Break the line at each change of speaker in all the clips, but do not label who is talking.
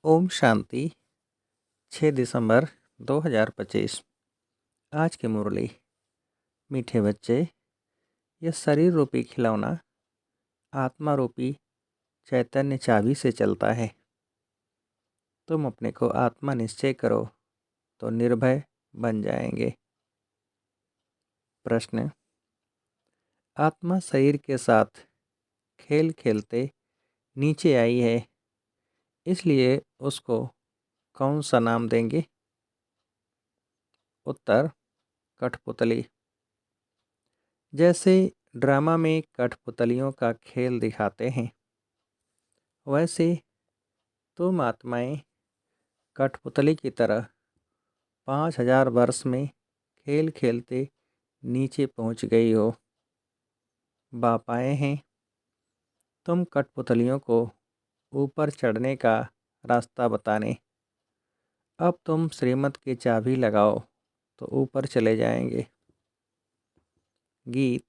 ओम शांति। 6 दिसंबर 2025। आज की मुरली। मीठे बच्चे, यह शरीर रूपी खिलौना आत्मा रूपी चैतन्य चाबी से चलता है। तुम अपने को आत्मा निश्चय करो तो निर्भय बन जाएंगे। प्रश्न। आत्मा शरीर के साथ खेल खेलते नीचे आई है, इसलिए उसको कौन सा नाम देंगे? उत्तर, कठपुतली। जैसे ड्रामा में कठपुतलियों का खेल दिखाते हैं, वैसे तुम आत्माएं कठपुतली की तरह 5000 वर्ष में खेल खेलते नीचे पहुंच गई हो। बाप आए हैं तुम कठपुतलियों को ऊपर चढ़ने का रास्ता बताने। अब तुम श्रीमत की चाबी लगाओ तो ऊपर चले जाएंगे। गीत।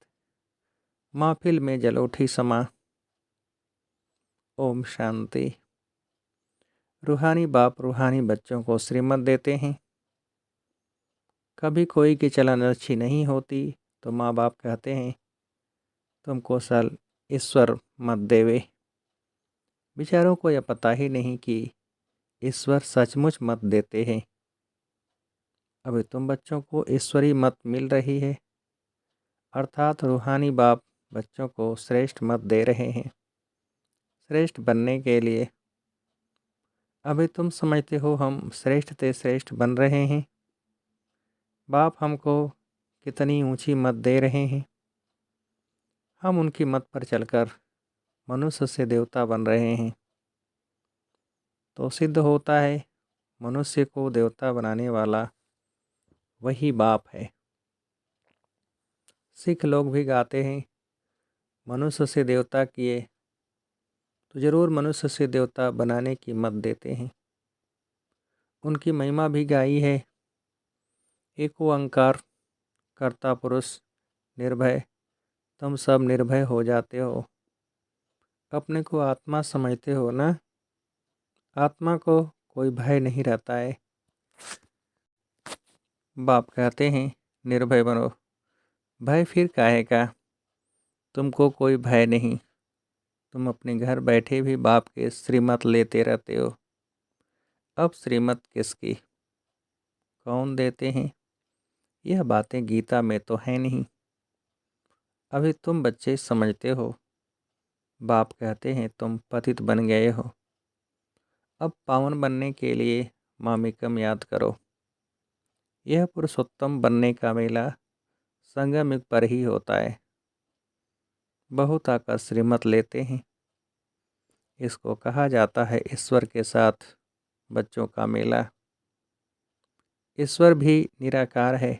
महफिल में जल उठी समा। ओम शांति। रूहानी बाप रूहानी बच्चों को श्रीमत देते हैं। कभी कोई की चलन अच्छी नहीं होती तो माँ बाप कहते हैं तुमको सल ईश्वर मत देवे। बेचारों को यह पता ही नहीं कि ईश्वर सचमुच मत देते हैं। अभी तुम बच्चों को ईश्वरी मत मिल रही है, अर्थात रूहानी बाप बच्चों को श्रेष्ठ मत दे रहे हैं श्रेष्ठ बनने के लिए। अभी तुम समझते हो हम श्रेष्ठ से श्रेष्ठ बन रहे हैं। बाप हमको कितनी ऊंची मत दे रहे हैं। हम उनकी मत पर चलकर मनुष्य से देवता बन रहे हैं। तो सिद्ध होता है मनुष्य को देवता बनाने वाला वही बाप है। सिख लोग भी गाते हैं मनुष्य से देवता किए तो ज़रूर मनुष्य से देवता बनाने की मत देते हैं। उनकी महिमा भी गाई है। एक ओंकार कर्ता पुरुष निर्भय, तुम सब निर्भय हो जाते हो। अपने को आत्मा समझते हो ना। आत्मा को कोई भय नहीं रहता है। बाप कहते हैं निर्भय बनो। भय फिर काहे का? तुमको कोई भय नहीं। तुम अपने घर बैठे भी बाप के श्रीमत लेते रहते हो। अब श्रीमत किसकी, कौन देते हैं? यह बातें गीता में तो है नहीं। अभी तुम बच्चे समझते हो। बाप कहते हैं तुम पतित बन गए हो। अब पावन बनने के लिए मामिकम याद करो। यह पुरुषोत्तम बनने का मेला संगम युग पर ही होता है। बहुत आकर श्रीमत लेते हैं। इसको कहा जाता है ईश्वर के साथ बच्चों का मेला। ईश्वर भी निराकार है।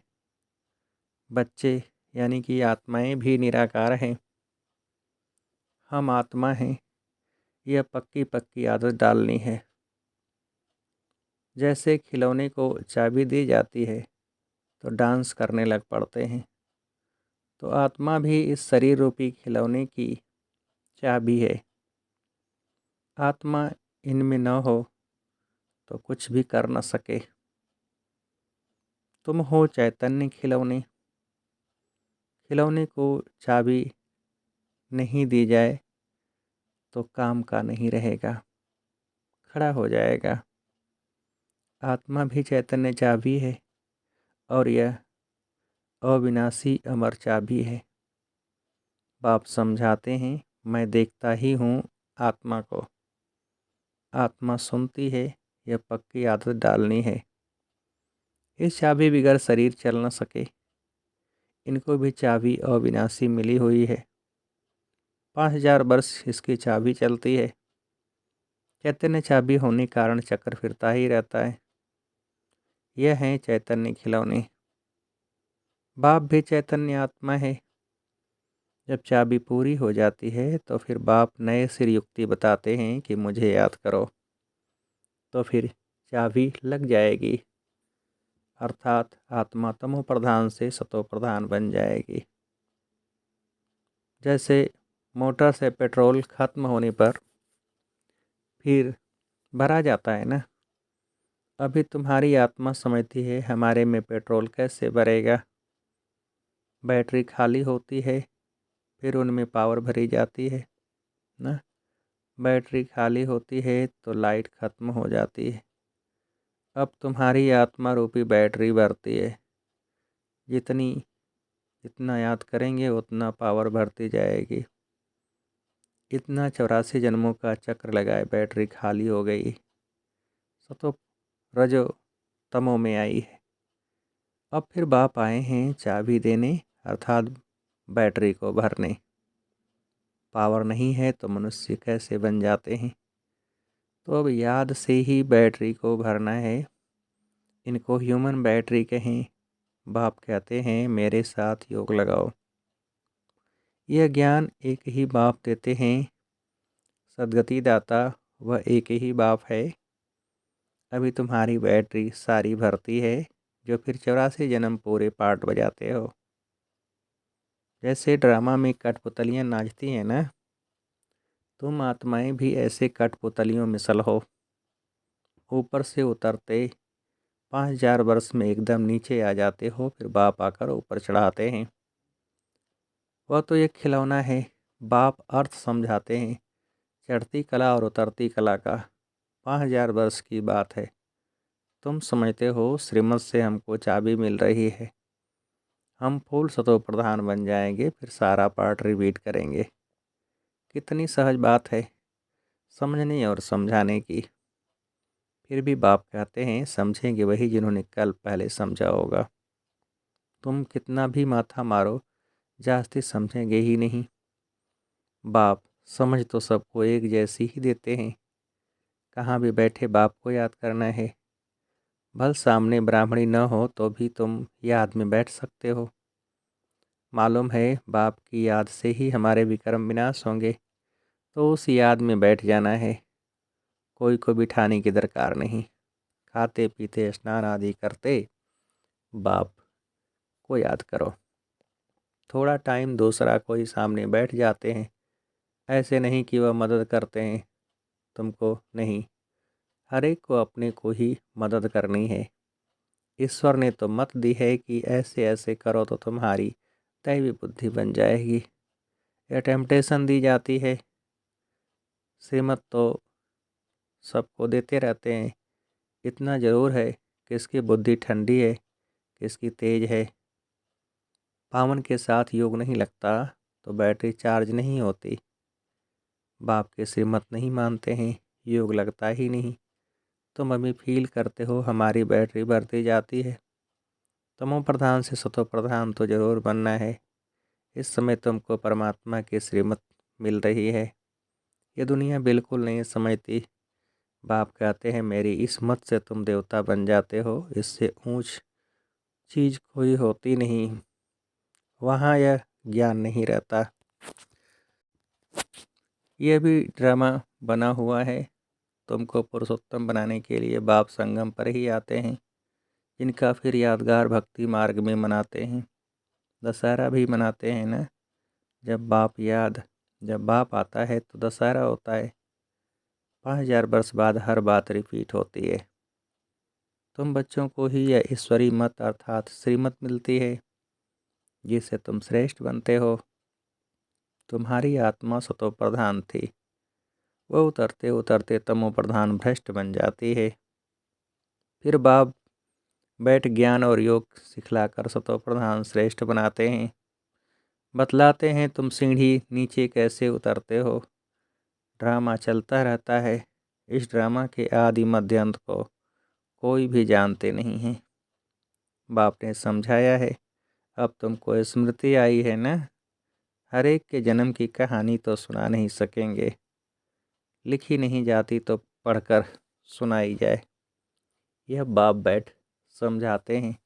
बच्चे यानी कि आत्माएं भी निराकार हैं। हम आत्मा हैं। यह पक्की पक्की आदत डालनी है। जैसे खिलौने को चाबी दी जाती है तो डांस करने लग पड़ते हैं, तो आत्मा भी इस शरीर रूपी खिलौने की चाबी है। आत्मा इनमें न हो तो कुछ भी कर न सके। तुम हो चैतन्य खिलौने। खिलौने को चाबी नहीं दी जाए तो काम का नहीं रहेगा, खड़ा हो जाएगा। आत्मा भी चैतन्य चाबी है और यह अविनाशी अमर चाबी है। बाप समझाते हैं मैं देखता ही हूँ आत्मा को। आत्मा सुनती है, यह पक्की आदत डालनी है। इस चाबी बगैर शरीर चल न सके। इनको भी चाबी अविनाशी मिली हुई है। 5000 वर्ष इसकी चाबी चलती है। चैतन्य चाबी होने के कारण चक्र फिरता ही रहता है। यह हैं चैतन्य खिलौने। बाप भी चैतन्य आत्मा है। जब चाबी पूरी हो जाती है तो फिर बाप नए सिर युक्ति बताते हैं कि मुझे याद करो, तो फिर चाबी लग जाएगी। अर्थात आत्मा तमो प्रधान से सतो प्रधान बन जाएगी। जैसे मोटर से पेट्रोल खत्म होने पर फिर भरा जाता है ना। अभी तुम्हारी आत्मा समझती है हमारे में पेट्रोल कैसे भरेगा। बैटरी खाली होती है, फिर उनमें पावर भरी जाती है ना। बैटरी खाली होती है तो लाइट ख़त्म हो जाती है। अब तुम्हारी आत्मा रूपी बैटरी भरती है। जितना याद करेंगे उतना पावर भरती जाएगी। इतना 84 जन्मों का चक्र लगाए बैटरी खाली हो गई, सतो रजो तमो में आई है। अब फिर बाप आए हैं चाबी देने, अर्थात बैटरी को भरने। पावर नहीं है तो मनुष्य कैसे बन जाते हैं। तो अब याद से ही बैटरी को भरना है। इनको ह्यूमन बैटरी कहें। बाप कहते हैं मेरे साथ योग लगाओ। यह ज्ञान एक ही बाप देते हैं। सदगति दाता वह एक ही बाप है। अभी तुम्हारी बैटरी सारी भरती है, जो फिर 84 जन्म पूरे पार्ट बजाते हो। जैसे ड्रामा में कठपुतलियाँ नाचती हैं ना, तुम आत्माएं भी ऐसे कठपुतलियों मिसल हो। ऊपर से उतरते 5000 वर्ष में एकदम नीचे आ जाते हो, फिर बाप आकर ऊपर चढ़ाते हैं। वह तो एक खिलौना है। बाप अर्थ समझाते हैं। चढ़ती कला और उतरती कला का 5000 वर्ष की बात है। तुम समझते हो श्रीमत से हमको चाबी मिल रही है। हम फूल सतो प्रधान बन जाएंगे, फिर सारा पार्ट रिपीट करेंगे। कितनी सहज बात है समझने और समझाने की। फिर भी बाप कहते हैं समझेंगे वही जिन्होंने कल पहले समझा होगा। तुम कितना भी माथा मारो, जास्ती समझेंगे ही नहीं। बाप समझ तो सबको एक जैसी ही देते हैं। कहाँ भी बैठे बाप को याद करना है। भल सामने ब्राह्मणी न हो तो भी तुम याद में बैठ सकते हो। मालूम है बाप की याद से ही हमारे विक्रम विनाश होंगे, तो उस याद में बैठ जाना है। कोई को बिठाने की दरकार नहीं। खाते पीते स्नान आदि करते बाप को याद करो। थोड़ा टाइम दूसरा कोई सामने बैठ जाते हैं। ऐसे नहीं कि वह मदद करते हैं तुमको, नहीं। हर एक को अपने को ही मदद करनी है। ईश्वर ने तो मत दी है कि ऐसे ऐसे करो तो तुम्हारी दैवी बुद्धि बन जाएगी। यह टेम्पटेशन दी जाती है। श्रीमत तो सबको देते रहते हैं। इतना ज़रूर है किसकी बुद्धि ठंडी है, किसकी तेज है। पावन के साथ योग नहीं लगता तो बैटरी चार्ज नहीं होती। बाप के श्रीमत नहीं मानते हैं, योग लगता ही नहीं। तुम अभी फील करते हो हमारी बैटरी बढ़ती जाती है। तमो प्रधान से सतो प्रधान तो ज़रूर बनना है। इस समय तुमको परमात्मा की श्रीमत मिल रही है। ये दुनिया बिल्कुल नहीं समझती। बाप कहते हैं मेरी इस मत से तुम देवता बन जाते हो। इससे ऊंच चीज़ कोई होती नहीं। वहाँ यह ज्ञान नहीं रहता। यह भी ड्रामा बना हुआ है। तुमको पुरुषोत्तम बनाने के लिए बाप संगम पर ही आते हैं, जिनका फिर यादगार भक्ति मार्ग में मनाते हैं। दशहरा भी मनाते हैं ना। जब बाप आता है तो दशहरा होता है। 5000 वर्ष बाद हर बात रिपीट होती है। तुम बच्चों को ही यह ईश्वरी मत अर्थात श्रीमत मिलती है, जिससे तुम श्रेष्ठ बनते हो। तुम्हारी आत्मा सतो प्रधान थी, वह उतरते उतरते तमो प्रधान भ्रष्ट बन जाती है। फिर बाप बैठ ज्ञान और योग सिखलाकर सतो प्रधान श्रेष्ठ बनाते हैं। बतलाते हैं तुम सीढ़ी नीचे कैसे उतरते हो। ड्रामा चलता रहता है। इस ड्रामा के आदि मध्य अंत को कोई भी जानते नहीं हैं। बाप ने समझाया है। अब तुमको स्मृति आई है ना। हर एक के जन्म की कहानी तो सुना नहीं सकेंगे। लिखी नहीं जाती तो पढ़कर सुनाई जाए। यह बाप बैठ समझाते हैं।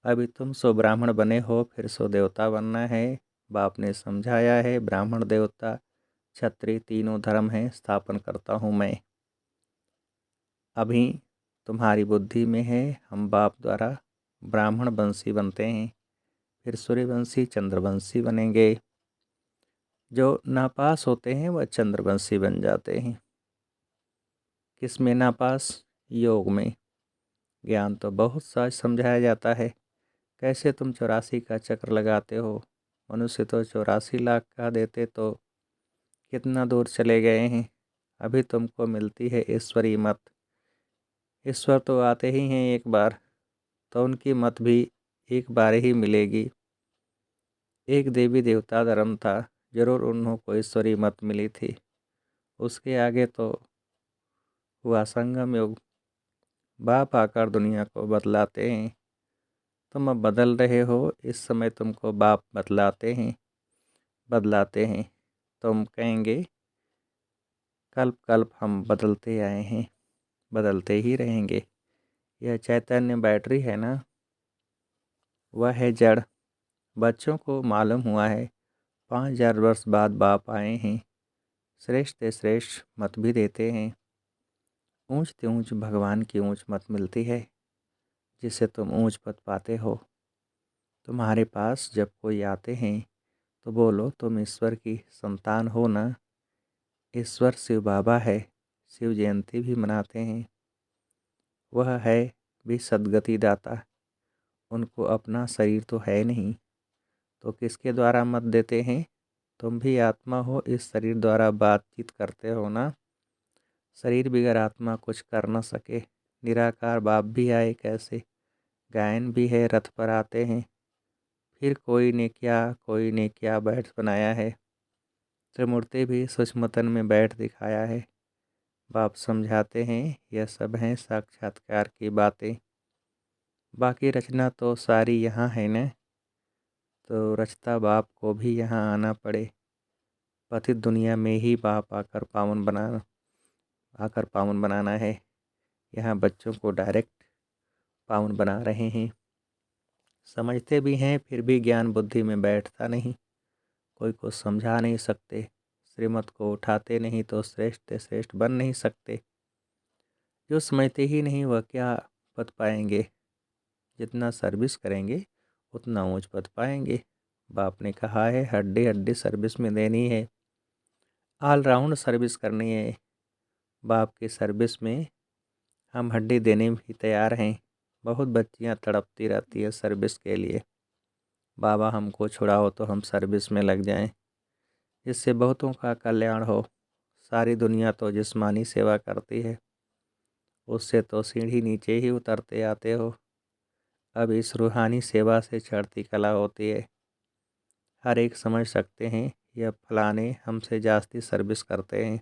अभी तुम सो ब्राह्मण बने हो, फिर सो देवता बनना है। बाप ने समझाया है ब्राह्मण देवता क्षत्रिय तीनों धर्म हैं, स्थापन करता हूँ मैं। अभी तुम्हारी बुद्धि में है हम बाप द्वारा ब्राह्मण वंशी बनते हैं, फिर सूर्यवंशी चंद्रवंशी बनेंगे। जो नापास होते हैं वह चंद्रवंशी बन जाते हैं। किस में नापास? योग में। ज्ञान तो बहुत सहज समझाया जाता है, कैसे तुम 84 का चक्र लगाते हो। मनुष्य तो 84 लाख का देते तो कितना दूर चले गए हैं। अभी तुमको मिलती है ईश्वरी मत। ईश्वर तो आते ही हैं एक बार, तो उनकी मत भी एक बार ही मिलेगी। एक देवी देवता धर्म था, जरूर उन्हों को ईश्वरी मत मिली थी। उसके आगे तो हुआ संगम युग। बाप आकर दुनिया को बदलाते हैं। तुम अब बदल रहे हो, इस समय तुमको बाप बदलाते हैं। तुम कहेंगे कल्प कल्प हम बदलते आए हैं, बदलते ही रहेंगे। यह चैतन्य बैटरी है ना, वह है जड़। बच्चों को मालूम हुआ है 5000 वर्ष बाद बाप आए हैं। श्रेष्ठ से श्रेष्ठ मत भी देते हैं। ऊंच से ऊंच भगवान की ऊंच मत मिलती है, जिससे तुम ऊंच पद पाते हो। तुम्हारे पास जब कोई आते हैं तो बोलो तुम ईश्वर की संतान हो ना। ईश्वर शिव बाबा है, शिव जयंती भी मनाते हैं। वह है भी सद्गति दाता। उनको अपना शरीर तो है नहीं, तो किसके द्वारा मत देते हैं? तुम भी आत्मा हो, इस शरीर द्वारा बातचीत करते हो ना। शरीर बिगर आत्मा कुछ कर न सके। निराकार बाप भी आए कैसे, गायन भी है, रथ पर आते हैं। फिर कोई ने क्या बैठ बनाया है। त्रिमूर्ति भी सूक्ष्मतन में बैठ दिखाया है। बाप समझाते हैं यह सब हैं साक्षात्कार की बातें। बाकी रचना तो सारी यहाँ है न, तो रचता बाप को भी यहाँ आना पड़े। पतित दुनिया में ही बाप आकर पावन बनाना है। यहाँ बच्चों को डायरेक्ट पावन बना रहे हैं। समझते भी हैं, फिर भी ज्ञान बुद्धि में बैठता नहीं। कोई को समझा नहीं सकते। श्रीमत को उठाते नहीं तो श्रेष्ठ से श्रेष्ठ बन नहीं सकते। जो समझते ही नहीं वह क्या पद पाएंगे। जितना सर्विस करेंगे उतना ऊंच पद पाएंगे। बाप ने कहा है हड्डी हड्डी सर्विस में देनी है, ऑलराउंड सर्विस करनी है। बाप की सर्विस में हम हड्डी देने भी तैयार हैं। बहुत बच्चियां तड़पती रहती है सर्विस के लिए, बाबा हमको छुड़ाओ तो हम सर्विस में लग जाएं, जिससे बहुतों का कल्याण हो। सारी दुनिया तो जिस्मानी सेवा करती है, उससे तो सीढ़ी नीचे ही उतरते आते हो। अब इस रूहानी सेवा से चढ़ती कला होती है। हर एक समझ सकते हैं यह फलाने हमसे जास्ती सर्विस करते हैं।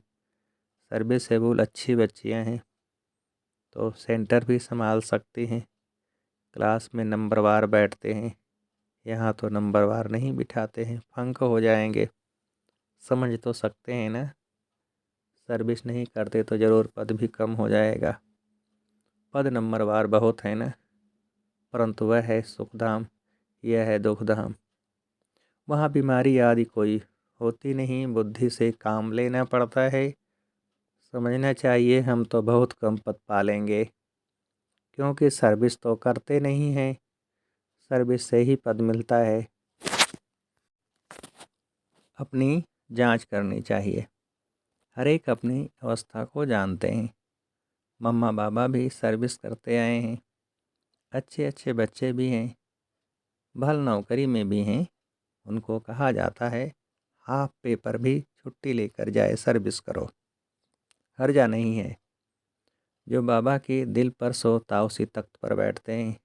सर्विसेबल अच्छी बच्चियां हैं तो सेंटर भी संभाल सकती हैं। क्लास में नंबरवार बैठते हैं, यहाँ तो नंबरवार नहीं बिठाते हैं, फंक हो जाएंगे। समझ तो सकते हैं ना। सर्विस नहीं करते तो ज़रूर पद भी कम हो जाएगा। पद नंबरवार बहुत है ना, परंतु वह है सुखधाम, यह है दुखधाम। वहाँ बीमारी आदि कोई होती नहीं, बुद्धि से काम लेना पड़ता है। समझना चाहिए हम तो बहुत कम पद पालेंगे, क्योंकि सर्विस तो करते नहीं हैं। सर्विस से ही पद मिलता है। अपनी जांच करनी चाहिए। हर एक अपनी अवस्था को जानते हैं। मम्मा बाबा भी सर्विस करते आए हैं। अच्छे अच्छे बच्चे भी हैं, भल नौकरी में भी हैं। उनको कहा जाता है हाफ पेपर भी छुट्टी लेकर जाए, सर्विस करो, हर्जा नहीं है। जो बाबा के दिल पर सोता उसी तख्त पर बैठते हैं।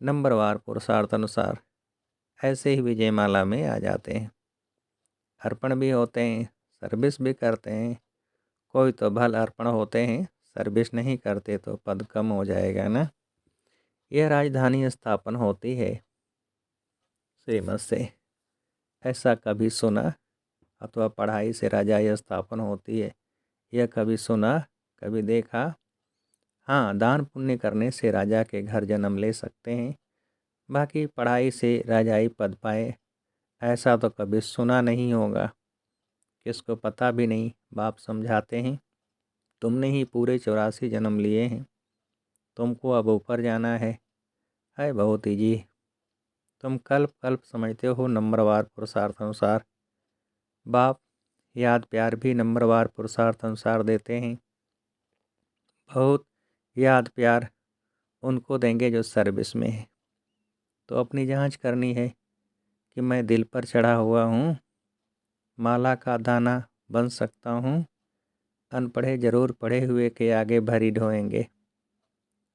नंबरवार पुरुषार्थ अनुसार ऐसे ही विजयमाला में आ जाते हैं। अर्पण भी होते हैं, सर्विस भी करते हैं। कोई तो भल अर्पण होते हैं, सर्विस नहीं करते तो पद कम हो जाएगा ना। यह राजधानी स्थापन होती है श्रीमत से, ऐसा कभी सुना? अथवा पढ़ाई से राजाई स्थापन होती है, यह कभी सुना, कभी देखा? हाँ, दान पुण्य करने से राजा के घर जन्म ले सकते हैं, बाकी पढ़ाई से राजाई पद पाए ऐसा तो कभी सुना नहीं होगा। किसको पता भी नहीं। बाप समझाते हैं तुमने ही पूरे 84 जन्म लिए हैं, तुमको अब ऊपर जाना है बहुत ईजी। तुम कल्प कल्प समझते हो नंबरवार पुरुषार्थ अनुसार। बाप याद प्यार भी नंबरवार पुरुषार्थ अनुसार देते हैं। बहुत याद प्यार उनको देंगे जो सर्विस में है। तो अपनी जांच करनी है कि मैं दिल पर चढ़ा हुआ हूँ, माला का दाना बन सकता हूँ। अनपढ़े जरूर पढ़े हुए के आगे भरी ढोएंगे।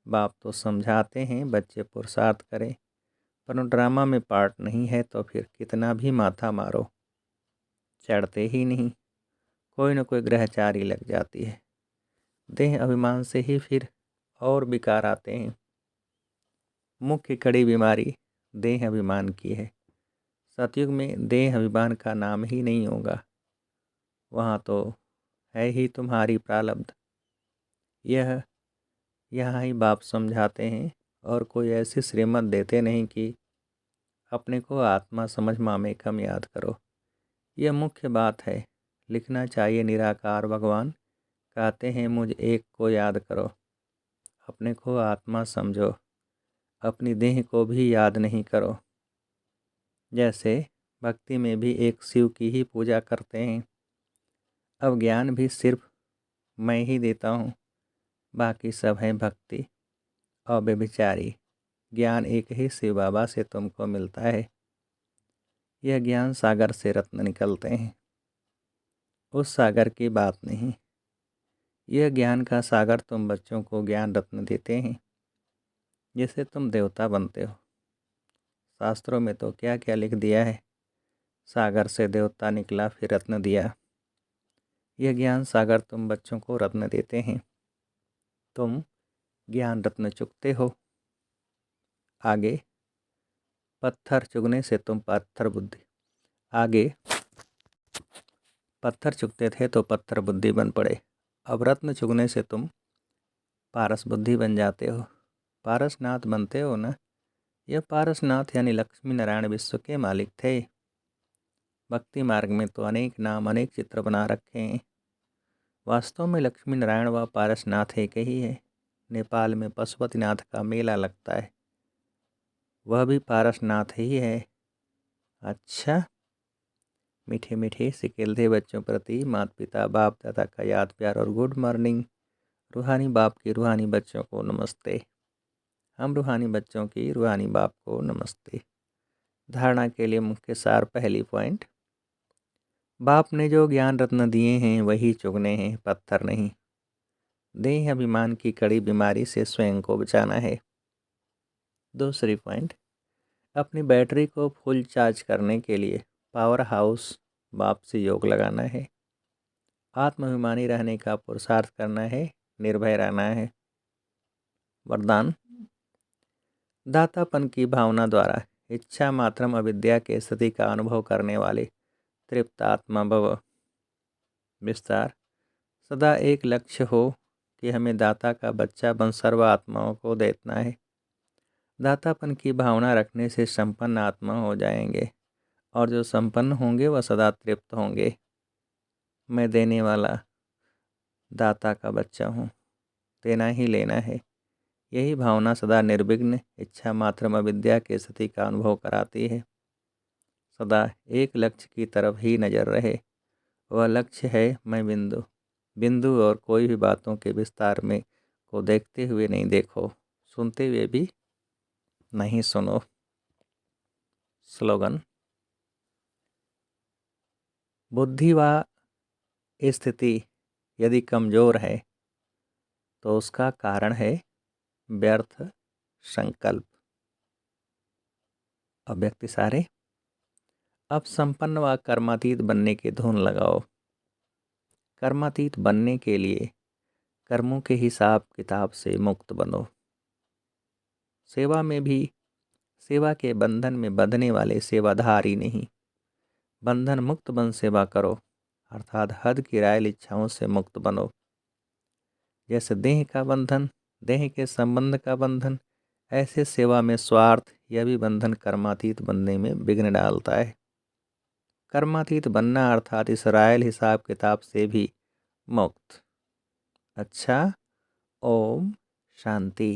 बाप तो समझाते हैं बच्चे पुरुषार्थ करें, पर ड्रामा में पार्ट नहीं है तो फिर कितना भी माथा मारो चढ़ते ही नहीं। कोई न कोई ग्रहचारी लग जाती है। देह अभिमान से ही फिर और विकार आते हैं। मुख्य कड़ी बीमारी देह अभिमान की है। सतयुग में देह अभिमान का नाम ही नहीं होगा। वहाँ तो है ही तुम्हारी प्रारब्ध। यह यहाँ ही बाप समझाते हैं और कोई ऐसी श्रीमत देते नहीं कि अपने को आत्मा समझ मामे कम याद करो। यह मुख्य बात है। लिखना चाहिए निराकार भगवान कहते हैं मुझ एक को याद करो। अपने को आत्मा समझो, अपनी देह को भी याद नहीं करो। जैसे भक्ति में भी एक शिव की ही पूजा करते हैं। अब ज्ञान भी सिर्फ मैं ही देता हूँ, बाकी सब है भक्ति और बेविचारी। ज्ञान एक ही शिव बाबा से तुमको मिलता है। यह ज्ञान सागर से रत्न निकलते हैं, उस सागर की बात नहीं। यह ज्ञान का सागर तुम बच्चों को ज्ञान रत्न देते हैं, जिससे तुम देवता बनते हो। शास्त्रों में तो क्या क्या लिख दिया है। सागर से देवता निकला फिर रत्न दिया। यह ज्ञान सागर तुम बच्चों को रत्न देते हैं। तुम ज्ञान रत्न चुगते हो। आगे पत्थर चुगने से तुम पत्थर बुद्धि आगे पत्थर चुगते थे तो पत्थर बुद्धि बन पड़े। अब रत्न चुगने से तुम पारस बुद्धि बन जाते हो। पारसनाथ बनते हो ना। यह पारसनाथ यानी लक्ष्मी नारायण विश्व के मालिक थे। भक्ति मार्ग में तो अनेक नाम अनेक चित्र बना रखे हैं। वास्तव में लक्ष्मी नारायण व पारसनाथ एक ही है। नेपाल में पशुपतिनाथ का मेला लगता है, वह भी पारसनाथ ही है। अच्छा, मीठे मीठे सिकेलधे बच्चों प्रति माता पिता बाप दादा का याद प्यार और गुड मॉर्निंग। रूहानी बाप की रूहानी बच्चों को नमस्ते। हम रूहानी बच्चों की रूहानी बाप को नमस्ते। धारणा के लिए मुख्य सार पहली पॉइंट, बाप ने जो ज्ञान रत्न दिए हैं वही चुगने हैं, पत्थर नहीं। देह अभिमान की कड़ी बीमारी से स्वयं को बचाना है। दूसरी पॉइंट, अपनी बैटरी को फुल चार्ज करने के लिए पावर हाउस बाप से योग लगाना है। आत्माभिमानी रहने का पुरुषार्थ करना है, निर्भय रहना है। वरदान, दातापन की भावना द्वारा इच्छा मात्रम अविद्या के स्थिति का अनुभव करने वाले तृप्त आत्मा भव। विस्तार, सदा एक लक्ष्य हो कि हमें दाता का बच्चा बन सर्व आत्माओं को देना है। दातापन की भावना रखने से संपन्न आत्मा हो जाएंगे और जो संपन्न होंगे वह सदा तृप्त होंगे। मैं देने वाला दाता का बच्चा हूँ, देना ही लेना है। यही भावना सदा निर्विघ्न इच्छा मात्रम अविद्या के स्थिति का अनुभव कराती है। सदा एक लक्ष्य की तरफ ही नजर रहे। वह लक्ष्य है मैं बिंदु। बिंदु और कोई भी बातों के विस्तार में को देखते हुए नहीं देखो, सुनते हुए भी नहीं सुनो। स्लोगन, बुद्धि व स्थिति यदि कमजोर है तो उसका कारण है व्यर्थ संकल्प। अव्यक्ति सारे, अब संपन्न व कर्मातीत बनने की धुन लगाओ। कर्मातीत बनने के लिए कर्मों के हिसाब किताब से मुक्त बनो। सेवा में भी सेवा के बंधन में बंधने वाले सेवाधारी नहीं, बंधन मुक्त बन सेवा करो, अर्थात हद किरायल इच्छाओं से मुक्त बनो। जैसे देह का बंधन, देह के संबंध का बंधन, ऐसे सेवा में स्वार्थ यह भी बंधन कर्मातीत बनने में विघ्न डालता है। कर्मातीत बनना अर्थात इस रायल हिसाब किताब से भी मुक्त। अच्छा, ओम शांति।